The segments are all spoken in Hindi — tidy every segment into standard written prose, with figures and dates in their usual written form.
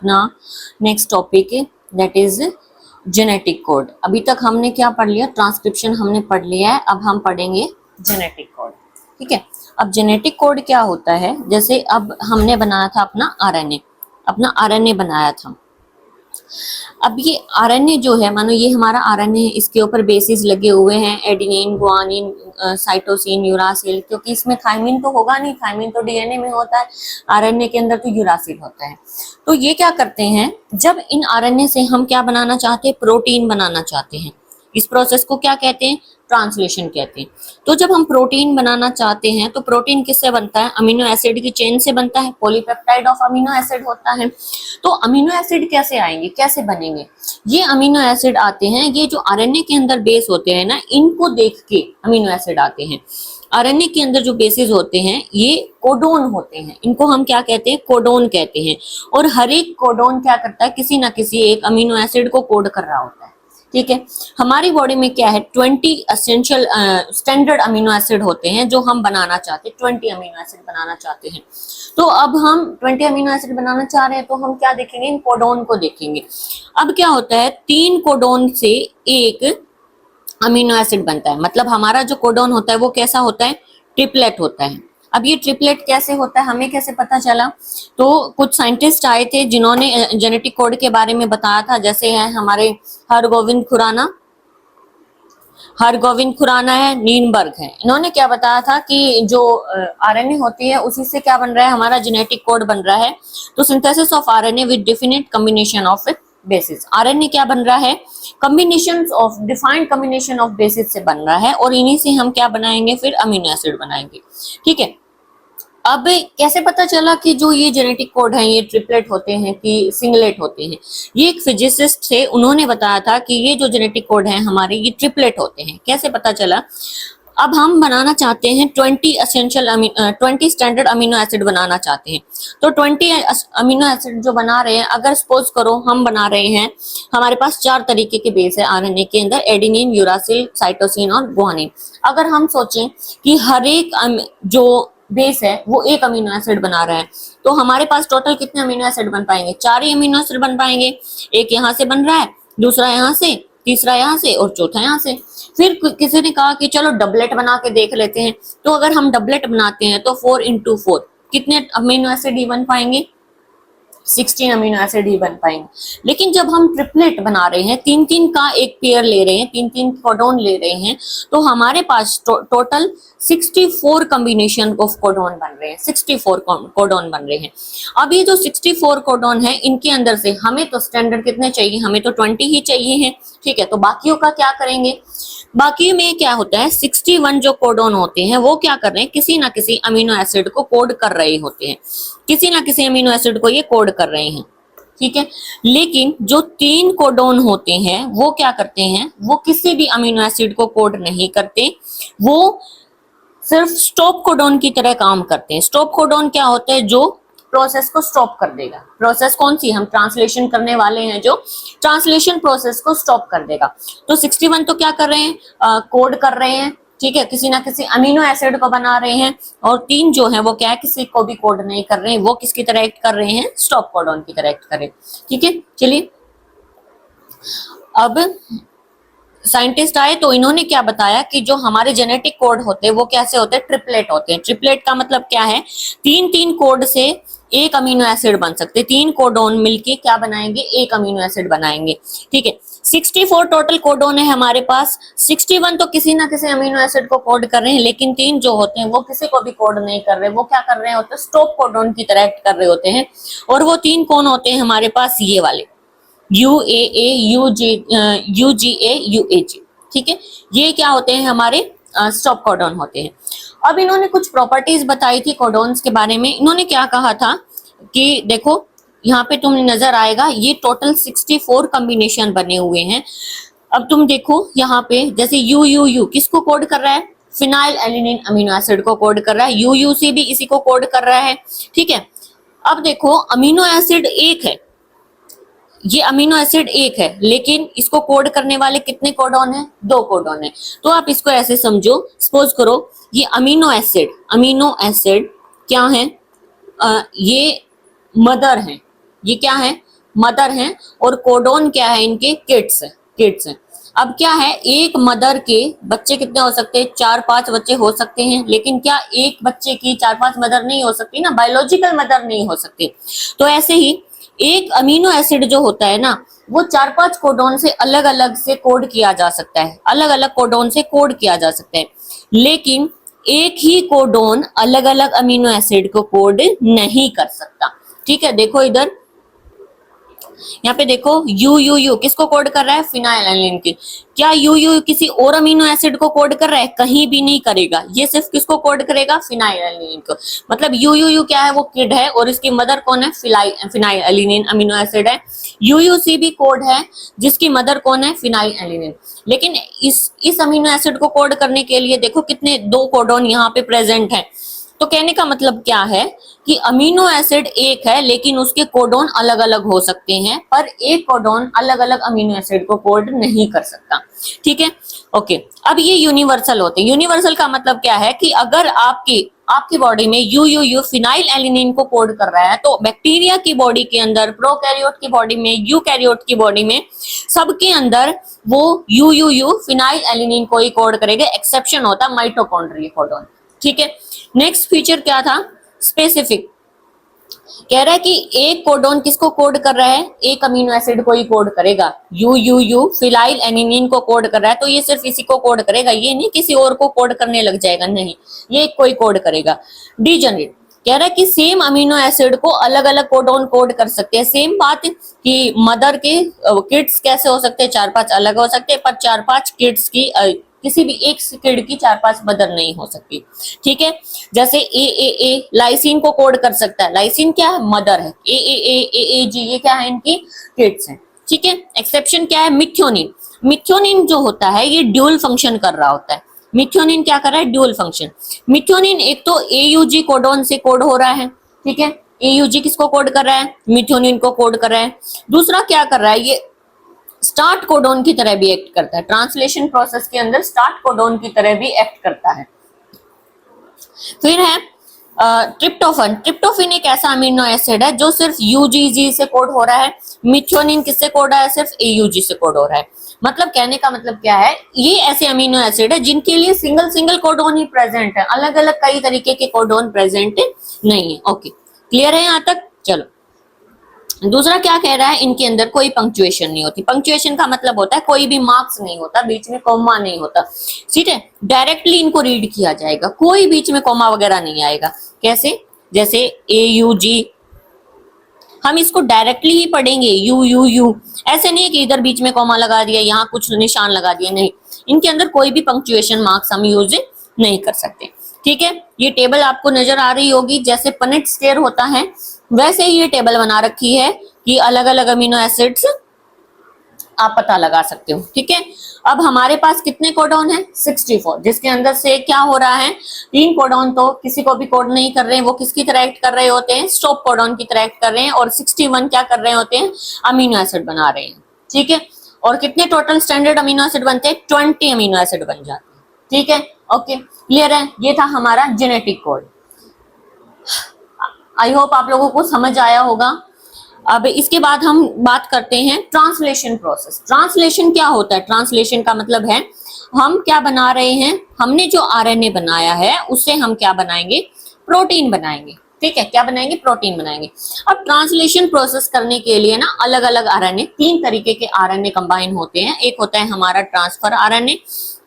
अपना next topic that is genetic code. अभी तक हमने क्या पढ़ लिया, ट्रांसक्रिप्शन हमने पढ़ लिया है, अब हम पढ़ेंगे जेनेटिक कोड। ठीक है, अब जेनेटिक कोड क्या होता है, जैसे अब हमने बनाया था अपना आरएनए बनाया था। अब ये आरएनए जो है, मानो ये हमारा आरएनए है, इसके ऊपर बेसिस लगे हुए हैं एडेनिन, गुआनिन, साइटोसिन, यूरासिल, क्योंकि इसमें थायमिन तो होगा नहीं, थायमिन तो डीएनए में होता है, आरएनए के अंदर तो यूरासिल होता है। तो ये क्या करते हैं, जब इन आरएनए से हम क्या बनाना चाहते हैं, प्रोटीन बनाना चाहते हैं, इस प्रोसेस को क्या कहते हैं, ट्रांसलेशन कहते हैं। तो जब हम प्रोटीन बनाना चाहते हैं तो प्रोटीन किससे बनता है, अमीनो एसिड की चेन से बनता है, पॉलीपेप्टाइड ऑफ अमीनो एसिड होता है। तो अमीनो एसिड कैसे आएंगे, कैसे बनेंगे, ये अमीनो एसिड आते हैं, ये जो आरएनए के अंदर बेस होते हैं ना, इनको देख के अमीनो एसिड आते हैं। आरएनए के अंदर जो बेसिस होते हैं ये कोडोन होते हैं, इनको हम क्या कहते हैं, कोडोन कहते हैं। और हर एक कोडोन क्या करता है, किसी ना किसी एक अमीनो एसिड को कोड कर रहा होता है। ठीक है, हमारी बॉडी में क्या है, 20 एसेंशियल स्टैंडर्ड अमीनो एसिड होते हैं जो हम बनाना चाहते हैं, 20 अमीनो एसिड बनाना चाहते हैं। तो अब हम 20 अमीनो एसिड बनाना चाह रहे हैं, तो हम क्या देखेंगे, इन कोडोन को देखेंगे। अब क्या होता है, 3 कोडोन से एक अमीनो एसिड बनता है, मतलब हमारा जो कोडोन होता है वो कैसा होता है, ट्रिपलेट होता है। अब ये ट्रिपलेट कैसे होता है, हमें कैसे पता चला, तो कुछ साइंटिस्ट आए थे जिन्होंने जेनेटिक कोड के बारे में बताया था, जैसे है हमारे हरगोविंद खुराना है, नीनबर्ग है। इन्होंने क्या बताया था कि जो आरएनए होती है उसी से क्या बन रहा है, हमारा जेनेटिक कोड बन रहा है। तो synthesis of RNA with definite combination of basis, RNA क्या बन रहा है, combinations of defined combination of basis से बन रहा है, और इन्हीं से हम क्या बनाएंगे, फिर अमीनो एसिड बनाएंगे। ठीक है, अब कैसे पता चला कि जो ये जेनेटिक कोड है ये ट्रिपलेट होते हैं कि सिंगलेट होते हैं, ये एक फिजिसिस्ट थे, उन्होंने बताया था कि ये जो जेनेटिक कोड है हमारे ये ट्रिपलेट होते हैं। कैसे पता चला, अब हम बनाना चाहते हैं 20 स्टैंडर्ड अमीनो एसिड बनाना चाहते हैं। तो 20 अमीनो एसिड जो बना रहे हैं, अगर सपोज करो हम बना रहे हैं, हमारे पास 4 तरीके के बेस है आरएनए के अंदर, एडेनिन, यूरासिल, साइटोसिन और गुआनिन। अगर हम सोचें कि हर एक जो बेस है वो एक अमीनो एसिड बना रहा है, तो हमारे पास टोटल कितने अमीनो एसिड बन पाएंगे, 4 ही अमीनो एसिड बन पाएंगे। एक यहाँ से बन रहा है, दूसरा यहाँ से, तीसरा यहाँ से और चौथा यहाँ से। फिर किसी ने कहा कि चलो डबलेट बना के देख लेते हैं। तो अगर हम डबलेट बनाते हैं तो 4 into 4 कितने अमीनो एसिड ही बन पाएंगे, 16 अमीनो एसिड ही बन पाएंगे। लेकिन जब हम ट्रिपलेट बना रहे हैं, 3-3 का एक पेयर ले रहे हैं, 3-3 कोडोन ले रहे हैं, तो हमारे पास टोटल 64 कॉम्बिनेशन ऑफ कोडोन बन रहे हैं, 64 कोडोन बन रहे हैं। अब ये जो 64 कोडोन है, इनके अंदर से हमें तो स्टैंडर्ड कितने चाहिए, हमें तो 20 ही चाहिए हैं। ठीक है, तो बाकियों का क्या करेंगे, बाकी में क्या होता है, 61 जो कोडोन होते हैं वो क्या कर रहे हैं, किसी ना किसी अमीनो एसिड को कोड कर रहे होते हैं, किसी ना किसी अमीनो एसिड को ये कोड कर रहे हैं। ठीक है, लेकिन जो 3 कोडोन होते हैं वो क्या करते हैं, वो किसी भी अमीनो एसिड को कोड नहीं करते, वो सिर्फ स्टॉप कोडोन की तरह काम करते हैं। स्टॉप कोडोन क्या होता है, जो प्रोसेस को स्टॉप कर देगा। प्रोसेस कौन सी, हम ट्रांसलेशन करने वाले हैं, जो ट्रांसलेशन प्रोसेस को स्टॉप कर देगा। तो 61 तो क्या कर रहे हैं, कोड कर रहे हैं। ठीक है, किसी ना किसी अमीनो एसिड को बना रहे हैं, और 3 जो है वो क्या है, किसी को भी कोड नहीं कर रहे हैं, वो किसकी तरह एक्ट कर रहे हैं, स्टॉप कोडोन की तरह एक्ट कर रहे हैं। ठीक है, चलिए अब साइंटिस्ट आए तो इन्होंने क्या बताया कि जो हमारे जेनेटिक कोड होते हैं वो कैसे होते हैं, ट्रिपलेट होते हैं। ट्रिपलेट का मतलब क्या है, 3-3 कोड से एक अमीनो एसिड बन सकते, 3 कोडोन मिलके क्या बनाएंगे, एक अमीनो एसिड बनाएंगे। ठीक है, 64 टोटल कोडोन है हमारे पास, 61 तो किसी ना किसी अमीनो एसिड को कोड कर रहे हैं, लेकिन 3 जो होते हैं वो किसी को भी कोड नहीं कर रहे, वो क्या कर रहे होते हैं, स्टॉप कोडोन की तरह एक्ट कर रहे होते हैं। और वो 3 कौन होते हैं हमारे पास, ये वाले UAA, UGA, UAG। ठीक है, ये क्या होते हैं, हमारे स्टॉप कोडोन होते हैं। अब इन्होंने कुछ प्रॉपर्टीज बताई थी कोडोन्स के बारे में। इन्होंने क्या कहा था कि देखो यहाँ पे तुम्हें नजर आएगा, ये टोटल 64 कॉम्बिनेशन बने हुए हैं। अब तुम देखो यहाँ पे, जैसे UUU किसको कोड कर रहा है, फिनाइल एलिनिन अमीनो एसिड को कोड कर रहा है, UUC भी इसी को कोड कर रहा है। ठीक है, अब देखो अमीनो एसिड एक है, ये अमीनो एसिड एक है, लेकिन इसको कोड करने वाले कितने कोडोन है, 2 कोडोन है। तो आप इसको ऐसे समझो, सपोज करो ये अमीनो एसिड क्या है, ये मदर है, ये क्या है, मदर हैं और कोडोन क्या है इनके, किड्स है, किड्स हैं। अब क्या है, एक मदर के बच्चे कितने हो सकते हैं, 4-5 बच्चे हो सकते हैं, लेकिन क्या एक बच्चे की 4-5 मदर नहीं हो सकती ना, बायोलॉजिकल मदर नहीं हो सकती। तो ऐसे ही एक अमीनो एसिड जो होता है ना, वो 4-5 कोडोन से अलग अलग से कोड किया जा सकता है, अलग अलग कोडोन से कोड किया जा सकता है, लेकिन एक ही कोडोन अलग अलग अमीनो एसिड को कोड नहीं कर सकता। ठीक है, देखो इधर यहाँ पे देखो, यू यू यू किसको कोड कर रहा है, फिनाइल एलानिन की। क्या यू यू किसी और अमीनो एसिड को कोड कर रहा है, कहीं भी नहीं करेगा, ये सिर्फ किसको कोड करेगा, फिनाइल एलानिन को। मतलब यू यू यू क्या है, वो किड है और इसकी मदर कौन है, फिनाइल एलानिन अमीनो एसिड है। यू यू सी भी कोड है जिसकी मदर कौन है, फिनाइल एलानिन। लेकिन इस अमीनो एसिड को कोड करने के लिए देखो कितने 2 कोडोन यहाँ पे प्रेजेंट है। तो कहने का मतलब क्या है कि अमीनो एसिड एक है लेकिन उसके कोडोन अलग अलग हो सकते हैं, पर एक कोडोन अलग अलग अमीनो एसिड को कोड नहीं कर सकता। ठीक है, ओके। अब ये यूनिवर्सल होते हैं। यूनिवर्सल का मतलब क्या है कि अगर आपकी बॉडी में यू फिनाइल एलिनिन को कोड कर रहा है, तो बैक्टीरिया की बॉडी के अंदर, प्रोकैरियोट की बॉडी में, यूकैरियोट की बॉडी में, सबके अंदर वो यू फिनाइल एलिनिन को ही कोड करेगा। एक्सेप्शन होता है माइटोकॉन्ड्रिया कोडोन। ठीक है, नेक्स्ट फीचर क्या था, स्पेसिफिक। कह रहा है कि एक कोडोन किसको कोड कर रहा है, एक अमीनो एसिड को ही कोड करेगा। यू फिनाइल एलानिन को कोड कर रहा है, तो ये सिर्फ इसी को कोड करेगा, ये नहीं किसी और को कोड करने लग जाएगा, नहीं, ये एक कोई कोड करेगा। डीजेनरेट कह रहा है कि सेम अमीनो एसिड को अलग अलग कोडोन कोड कर सकते हैं। सेम बात कि मदर के किड्स कैसे हो सकते हैं, 4-5 अलग हो सकते हैं, पर 4-5 किड्स की किसी भी एक किड की 4-5 मदर नहीं हो सकती। ठीक है, जैसे ए लाइसिन को कोड कर सकता है, लाइसिन क्या है, मदर है। AAG ये क्या है, इनकी किड्स हैं। ठीक है, एक्सेप्शन क्या है, मिथ्योनिन। मिथ्योनिन जो होता है ये ड्यूल फंक्शन कर रहा होता है। मिथ्योनिन क्या कर रहा है, ड्यूल फंक्शन। मिथ्योनिन एक तो AUG कोडोन से कोड हो रहा है। ठीक है, AUG किसको कोड कर रहा है, मिथ्योनिन को कोड कर रहा है। दूसरा क्या कर रहा है, ये स्टार्ट कोडोन की तरह भी एक्ट करता है, ट्रांसलेशन प्रोसेस के अंदर स्टार्ट कोडोन की तरह भी एक्ट करता है। फिर है ट्रिप्टोफन। ट्रिप्टोफिन एक ऐसा अमीनो एसिड है जो सिर्फ UGG से कोड हो रहा है। मिथ्योनिन किससे कोड है, सिर्फ AUG से कोड हो रहा है। मतलब कहने का मतलब क्या है, ये ऐसे अमीनो एसिड है जिनके लिए सिंगल कोडोन ही प्रेजेंट है, अलग अलग कई तरीके के कोडोन प्रेजेंट नहीं है। ओके, क्लियर है यहाँ तक। चलो, दूसरा क्या कह रहा है, इनके अंदर कोई पंक्चुएशन नहीं होती। पंक्चुएशन का मतलब होता है कोई भी मार्क्स नहीं होता, बीच में कॉमा नहीं होता। ठीक है, डायरेक्टली इनको रीड किया जाएगा, कोई बीच में कॉमा वगैरह नहीं आएगा। कैसे, जैसे AUG, हम इसको डायरेक्टली ही पढ़ेंगे, यू। ऐसे नहीं है कि इधर बीच में कॉमा लगा दिया, यहाँ कुछ निशान लगा दिया, नहीं, इनके अंदर कोई भी पंक्चुएशन मार्क्स हम यूज नहीं कर सकते। ठीक है, ये टेबल आपको नजर आ रही होगी, जैसे पनेट स्क्वायर होता है वैसे ही ये टेबल बना रखी है कि अलग अलग अमीनो एसिड्स आप पता लगा सकते हो। ठीक है, अब हमारे पास कितने कोडोन है, 64, जिसके अंदर से क्या हो रहा है, 3 कोडोन तो किसी को भी कोड नहीं कर रहे हैं, वो किसकी तरह एक्ट कर रहे होते हैं, स्टॉप कोडोन की तरह एक्ट कर रहे हैं, और 61 क्या कर रहे होते हैं, अमीनो एसिड बना रहे हैं। ठीक है, और कितने टोटल स्टैंडर्ड अमीनो एसिड बनते हैं, 20 अमीनो एसिड बन जाते हैं। ठीक है, ओके, क्लियर है। ये था हमारा जेनेटिक कोड। आई होप आप लोगों को समझ आया होगा। अब इसके बाद हम बात करते हैं ट्रांसलेशन प्रोसेस। ट्रांसलेशन क्या होता है, ट्रांसलेशन का मतलब है हम क्या बना रहे हैं, हमने जो RNA बनाया है उससे हम क्या बनाएंगे, प्रोटीन बनाएंगे। ठीक है, क्या बनाएंगे, प्रोटीन बनाएंगे। अब ट्रांसलेशन प्रोसेस करने के लिए ना अलग अलग RNA, 3 तरीके के RNA कंबाइन होते हैं। एक होता है हमारा ट्रांसफर RNA,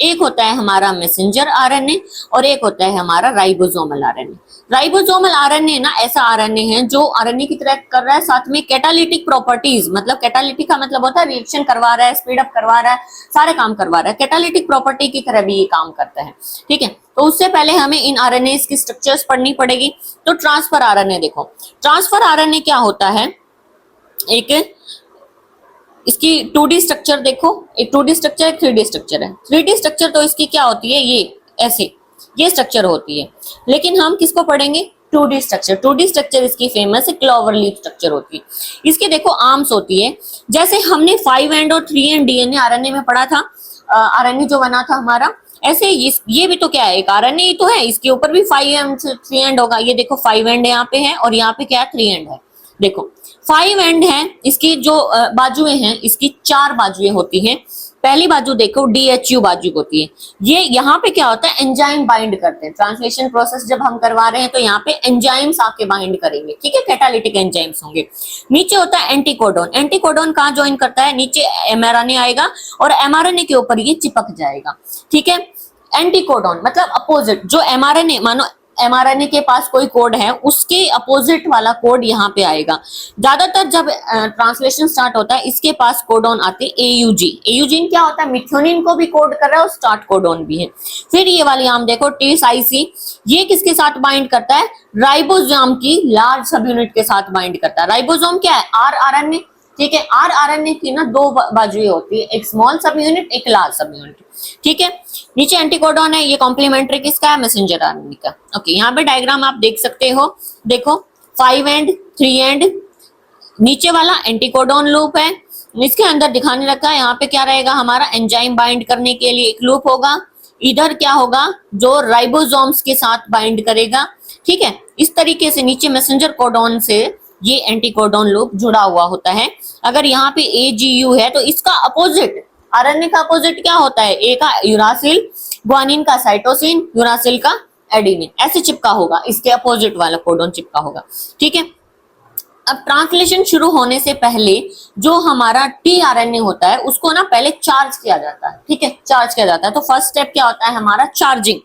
एक होता है हमारा मैसेंजर RNA, और एक होता है हमारा राइबोसोमल RNA। राइबोसोमल RNA ना ऐसा RNA है जो RNA की तरह कर रहा है, साथ में कैटालिटिक प्रॉपर्टीज, मतलब कैटालिटिक का मतलब होता है रिएक्शन करवा रहा है, स्पीड अप करवा रहा है, सारे काम करवा रहा है, कैटालिटिक प्रॉपर्टी की तरह भी ये काम करता है। ठीक है, तो उससे पहले हमें इन RNAs की स्ट्रक्चर्स पढ़नी पड़ेगी। तो ट्रांसफर RNA देखो, ट्रांसफर RNA क्या होता है, एक इसकी 2D स्ट्रक्चर देखो, एक 2D स्ट्रक्चर, एक 3D स्ट्रक्चर है। 3D स्ट्रक्चर तो इसकी क्या होती है, ये ऐसे ये स्ट्रक्चर होती है, लेकिन हम किसको पढ़ेंगे, 2D स्ट्रक्चर। 2D स्ट्रक्चर इसकी फेमस है, क्लोवर लीफ स्ट्रक्चर होती है। इसके देखो आर्म्स होती है, जैसे हमने 5 एंड और 3 एंड DNA RNA में पढ़ा था, RNA जो बना था हमारा, ऐसे ये भी तो क्या है, एक RNA ही तो है, इसके ऊपर भी 5 एंड 3 एंड होगा। ये देखो 5 एंड यहाँ पे है और यहाँ पे क्या है, 3 एंड है। देखो 5 एंड है, इसकी जो बाजुएं हैं, इसकी 4 बाजुएं होती हैं। पहली बाजू देखो DHU बाजू होती है। ये यहाँ पे क्या होता है, एंजाइम बाइंड करते हैं। ट्रांसलेशन प्रोसेस जब हम करवा रहे हैं तो यहाँ पे एंजाइम्स आके बाइंड करेंगे, ठीक है, कैटालिटिक एंजाइम्स होंगे। नीचे होता है एंटीकोडोन। एंटीकोडोन कहाँ ज्वाइन करता है, नीचे mRNA आएगा और mRNA के ऊपर ये चिपक जाएगा, ठीक है। एंटीकोडोन मतलब अपोजिट, जो mRNA, मानो mRNA के पास कोई कोड है, उसके अपोजिट वाला कोड यहाँ पे आएगा। ज्यादातर जब ट्रांसलेशन स्टार्ट होता है इसके पास कोडॉन आते हैं AUG। एयूजीन क्या होता है, मिथ्योनिन को भी कोड कर रहा है और स्टार्ट कोडॉन भी है। फिर ये वाली आम देखो TSIC, ये किसके साथ बाइंड करता है, राइबोसोम की लार्ज सब यूनिट के साथ बाइंड करता है। राइबोसोम क्या है, rRNA, ठीक है। rRNA की ना 2 बाजुएं होती है, एक स्मॉल सब यूनिट, एक लार्ज सब यूनिट, ठीक है। नीचे एंटीकोडॉन है, ये कॉम्प्लीमेंट्री किसका है, मैसेंजर आरएनए का। ओके, यहाँ पे डायग्राम आप देख सकते हो, देखो 5 एंड 3 एंड, नीचे वाला एंटीकोडॉन लूप है, इसके अंदर दिखाने रखा है। यहाँ पे क्या रहेगा, हमारा एंजाइम बाइंड करने के लिए एक लूप होगा। इधर क्या होगा, जो राइबोसोम्स के साथ बाइंड करेगा, ठीक है। इस तरीके से नीचे मैसेंजर कोडॉन से ये एंटीकोडॉन लूप जुड़ा हुआ होता है। अगर यहाँ पे AGU है तो इसका अपोजिट, आरएनए का अपोजिट क्या होता है, ए का यूरासिल, ग्वानिन का साइटोसिन, यूरासिल का एडेनिन, ऐसे चिपका होगा, इसके अपोजिट वाला कोडॉन चिपका होगा, ठीक है। अब ट्रांसलेशन शुरू होने से पहले जो हमारा tRNA होता है उसको ना पहले चार्ज किया जाता है, ठीक है, चार्ज किया जाता है। तो फर्स्ट स्टेप क्या होता है हमारा, चार्जिंग।